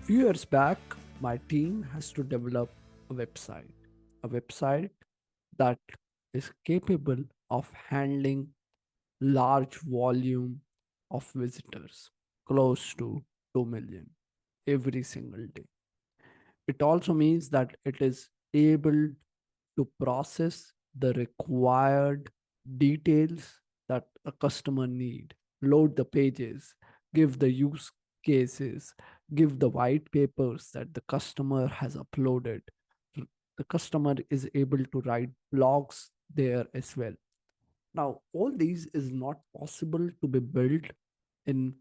Few years back, my team has to develop a website that is capable of handling large volume of visitors, close to 2 million every single day. It also means that it is able to process the required details that a customer need, load the pages, give the use cases, give the white papers that the customer has uploaded. The customer is able to write blogs there as well. Now, all these is not possible to be built in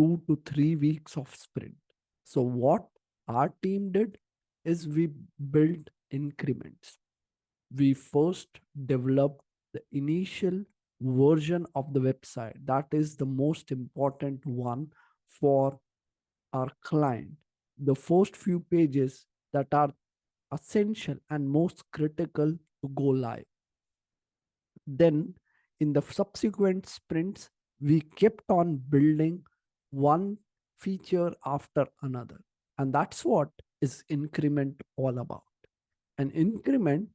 2 to 3 weeks of sprint. So what our team did is we built increments. We first developed the initial version of the website. That is the most important one for our client. The first few pages that are essential and most critical to go live. Then, in the subsequent sprints, we kept on building one feature after another. And that's what is increment all about. An increment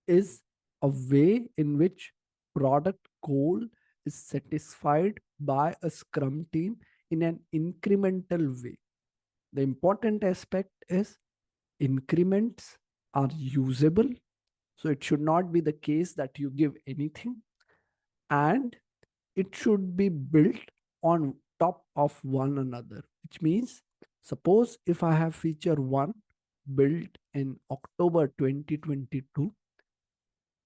is a way in which product goal is satisfied by a Scrum team in an incremental way. The important aspect is increments are usable. So it should not be the case that you give anything, and it should be built on top of one another, which means suppose if I have feature 1 built in October 2022,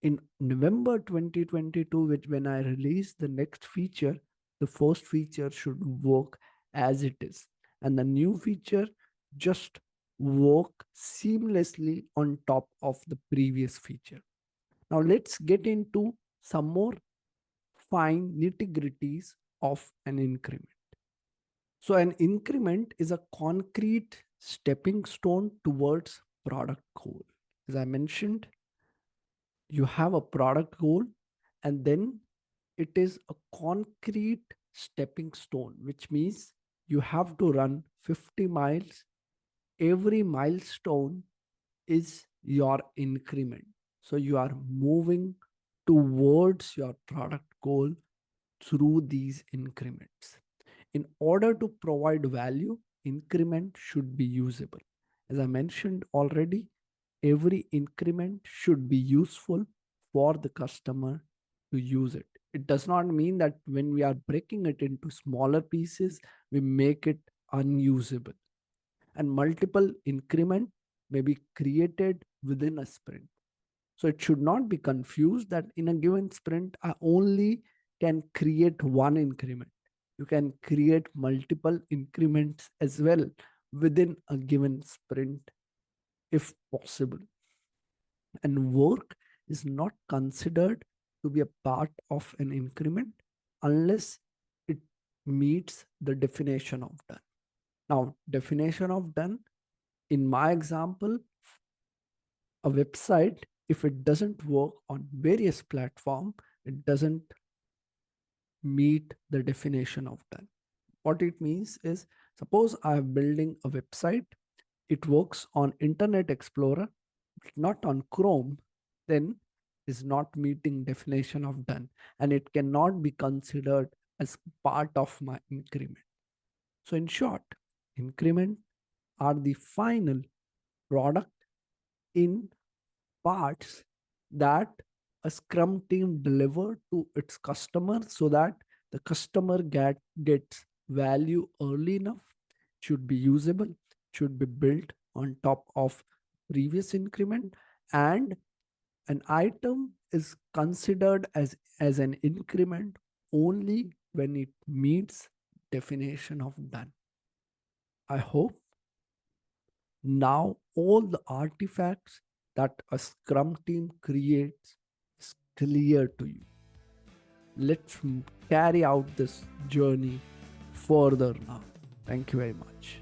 in November 2022, which when I release the next feature, the first feature should work as it is, and the new feature just work seamlessly on top of the previous feature. Now let's get into some more fine nitty-gritties of an increment. So an increment is a concrete stepping stone towards product goal. As I mentioned, you have a product goal, and then it is a concrete stepping stone, which means you have to run 50 miles. Every milestone is your increment. So you are moving towards your product goal through these increments. In order to provide value, increment should be usable. As I mentioned already, every increment should be useful for the customer to use it. It does not mean that when we are breaking it into smaller pieces, we make it unusable. And multiple increment may be created within a sprint. So it should not be confused that in a given sprint, I only can create one increment. You can create multiple increments as well within a given sprint if possible. And work is not considered to be a part of an increment unless it meets the definition of done. Now, definition of done, in my example, a website, if it doesn't work on various platforms, it doesn't meet the definition of done. What it means is, suppose I am building a website, it works on Internet Explorer, but not on Chrome, then is not meeting definition of done, and it cannot be considered as part of my increment. So in short, increment are the final product in parts that a Scrum team deliver to its customer so that the customer gets value early enough, should be usable, should be built on top of previous increment, and an item is considered as an increment only when it meets definition of done. I hope now all the artifacts that a Scrum team creates is clear to you. Let's carry out this journey further now. Thank you very much.